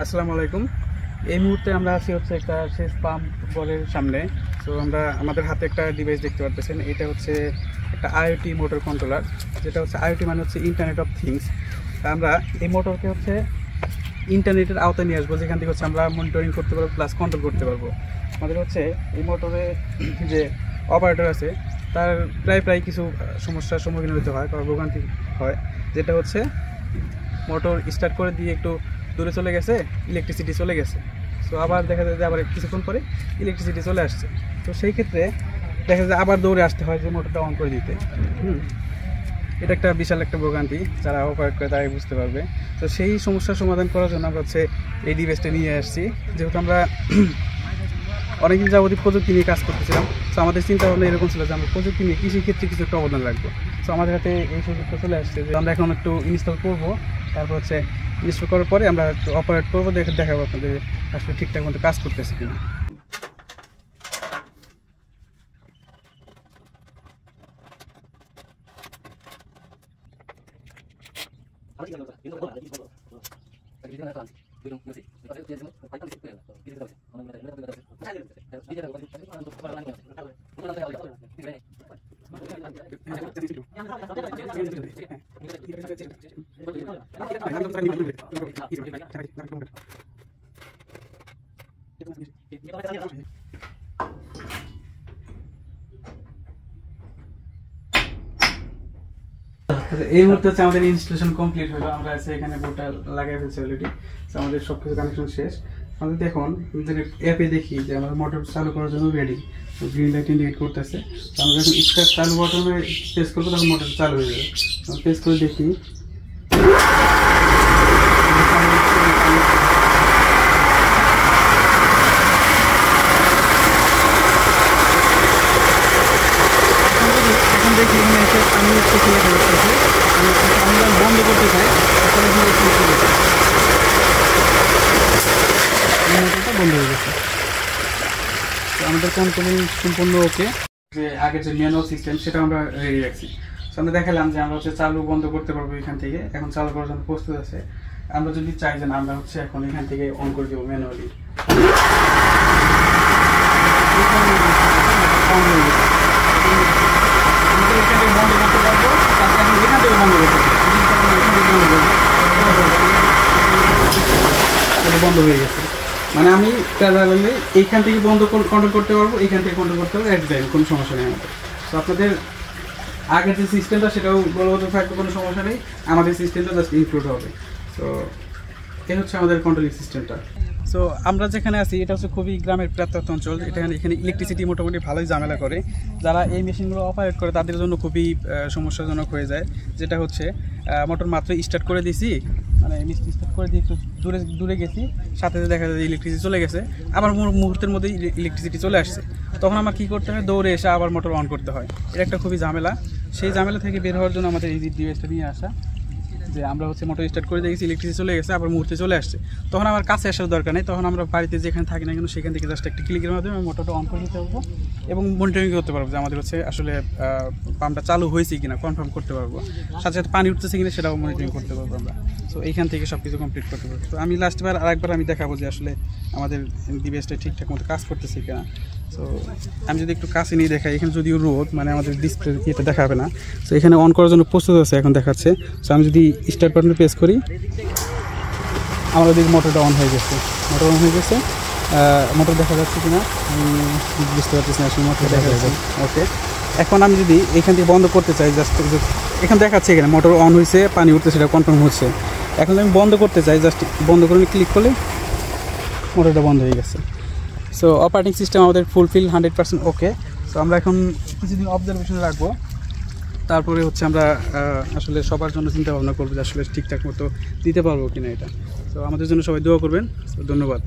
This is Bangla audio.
আসসালামু আলাইকুম। এই মুহূর্তে আমরা আছি হচ্ছে একটা সেচ পাম্প বলের সামনে। তো আমরা আমাদের হাতে একটা ডিভাইস দেখতে পাচ্ছেন, এটা হচ্ছে একটা আইওটি মোটর কন্ট্রোলার, যেটা হচ্ছে আইওটি মানে হচ্ছে ইন্টারনেট অফ থিংস। আমরা এই মোটরকে হচ্ছে ইন্টারনেটের আওতায় নিয়ে আসবো, যেখান থেকে হচ্ছে আমরা মনিটরিং করতে পারবো প্লাস কন্ট্রোল করতে পারবো। আমাদের হচ্ছে এই মোটরে যে অপারেটর আছে তার প্রায় কিছু সমস্যার সম্মুখীন হতে হয় বা ভোগান্তি হয়, যেটা হচ্ছে মোটর স্টার্ট করে দিয়ে একটু দূরে চলে গেছে, ইলেকট্রিসিটি চলে গেছে। সো আবার দেখা যায় যে আবার কিছুক্ষণ পরে ইলেকট্রিসিটি চলে আসছে। তো সেই ক্ষেত্রে দেখা যায় আবার দৌড়ে আসতে হয় যে মোটরটা অন করে দিতে। এটা একটা বিশাল একটা ভোগান্তি, যারা অপারেট করে তারাই বুঝতে পারবে। তো সেই সমস্যার সমাধান করার জন্য আমরা হচ্ছে এই ডিভাইসটা নিয়ে আসছি। যেহেতু আমরা অনেকদিন যাবতীয় প্রযুক্তি নিয়ে কাজ করতেছিলাম, তো আমাদের চিন্তা ভাবনা এরকম ছিল যে আমরা প্রযুক্তি নিয়ে কৃষিক্ষেত্রে কিছু একটা অবদান রাখবো। তো আমাদের হাতে এই সুযোগটা চলে আসছে যে আমরা এখন একটু ইনস্টল করবো, তারপর হচ্ছে ইনস্টল করার পরে আমরা একটু অপারেট করবো, দেখাবো আপনাদের আসলে ঠিকঠাক মতো কাজ করতেছে কিনা। এই মুহূর্তে হচ্ছে আমাদের ইনস্টলেশন কমপ্লিট হলো, আমরা এখানে বোর্ডটা লাগাই ফেলছি অলরেডি। তো আমাদের সবকিছু কানেকশন শেষ। আমাদের এখন অ্যাপে দেখি যে আমাদের মোটর চালু করার জন্য রেডি, গ্রিন লাইট ইন্ডিকেট করতেছে। তো আমরা যখন স্টার্ট চালু বাটনে প্রেস করবো তখন মোটর চালু হয়ে যাবে। প্রেস করে দেখি, এখন দেখি এখানে এসে আমি একটু খুলে ফেলতেছি। আমি বন্ধ করতে চাই, মোটরটা বন্ধ হয়ে গেছে। তো আমাদের কন্ট্রোলিং সম্পূর্ণ ওকে। যে আগের যে ম্যানুয়াল সিস্টেম সেটা আমরা রেডি রাখছি। তো আমরা দেখালাম যে আমরা হচ্ছে চালু বন্ধ করতে পারবো এখান থেকে। এখন চালু করার জন্য প্রস্তুত আছে। আমরা যদি চাই যে আমরা হচ্ছে এখন এখান থেকে অন করে দেবো ম্যানুয়ালি। বন্ধ করতে পারবো, এখান থেকে বন্ধ করতে পারবো। বন্ধ হয়ে গেছে, মানে আমি প্যারালালি এইখান থেকে বন্ধ কন্ট্রোল করতে পারবো, এইখান থেকে কন্ট্রোল করতে পারবো, এক টাইম কোনো সমস্যা নেই আমাদের। তো আপনাদের আগের যে সিস্টেমটা সেটাও বলবৎ থাকবে, কোনো সমস্যা নেই, আমাদের সিস্টেমটা জাস্ট ইনক্লুড হবে। তো এই হচ্ছে আমাদের কন্ট্রোলিং সিস্টেমটা। সো আমরা যেখানে আছি এটা হচ্ছে খুবই গ্রামের প্রাত্যন্ত অঞ্চল। এখানে ইলেকট্রিসিটি মোটামুটি ভালোই ঝামেলা করে। যারা এই মেশিনগুলো অপারেট করে তাদের জন্য খুবই সমস্যাজনক হয়ে যায়, যেটা হচ্ছে মোটর মাত্র স্টার্ট করে দিয়েছি, মানে স্টার্ট করে দিয়ে একটু দূরে গেছি, সাথে দেখা যায় ইলেকট্রিসিটি চলে গেছে, আবার মুহূর্তের মধ্যে ইলেকট্রিসিটি চলে আসছে। তখন আমার কী করতে হয়, দৌড়ে এসে আবার মোটর অন করতে হয়। এটা একটা খুবই ঝামেলা। সেই ঝামেলা থেকে বের হওয়ার জন্য আমাদের এই ডিভাইসটা নিয়ে আসা, যে আমরা হচ্ছে মোটর স্টার্ট করে দিয়েছি, ইলেকট্রিসিটি চলে গেছে, আবার মুহূর্তে চলে আসছে। তখন আমার কাছে আসার দরকার নেই, তখন আমরা বাড়িতে যেখানে থাকি না কিন্তু সেখান থেকে জাস্ট একটা ক্লিকের মাধ্যমে মোটরটা অন করে দিতে পারবো এবং মনিটরিং করতে পারবো যে আমাদের হচ্ছে আসলে পাম্পটা চালু হয়েছে কিনা কনফার্ম করতে পারবো, সাথে সাথে পানি উঠতেছে কিনা সেটাও মনিটরিং করতে পারবো আমরা। তো এইখান থেকে সব কিছু কমপ্লিট করতে পারবো। তো আমি লাস্টবার আরেকবার আমি দেখাবো যে আসলে আমাদের ডিভাইসটা ঠিকঠাক মতো কাজ করতেছে কিনা। তো আমি যদি একটু কাছে নিয়ে দেখাই, এখানে যদিও রোদ, মানে আমাদের ডিসপ্লে এটা দেখাবে না। তো এখানে অন করার জন্য প্রস্তুত আছে, এখন দেখাচ্ছে। তো আমি যদি স্টার্ট বাটনে প্রেস করি, আমার ওদিকে মোটরটা অন হয়ে গেছে। মোটর দেখা যাচ্ছে কিনা আমি বুঝতে পারতেছি না, আসলে মোটর দেখা যাচ্ছে। ওকে, এখন আমি যদি এখান থেকে বন্ধ করতে চাই, জাস্ট এখানে দেখাচ্ছে এখানে মোটর অন হয়েছে, পানি উঠতে, সেটা কনফার্ম হচ্ছে। এখন আমি বন্ধ করতে চাই, জাস্ট বন্ধ করে ক্লিক করলে মোটরটা বন্ধ হয়ে গেছে। সো অপারেটিং সিস্টেম আমাদের ফুলফিল 100% ওকে। সো আমরা এখন কিছুদিন অবজারভেশনে রাখবো, তারপরে হচ্ছে আমরা আসলে সবার জন্য চিন্তা ভাবনা করবো যে আসলে ঠিকঠাক মতো দিতে পারবো কিনা এটা। তো আমাদের জন্য সবাই দোয়া করবেন। ধন্যবাদ।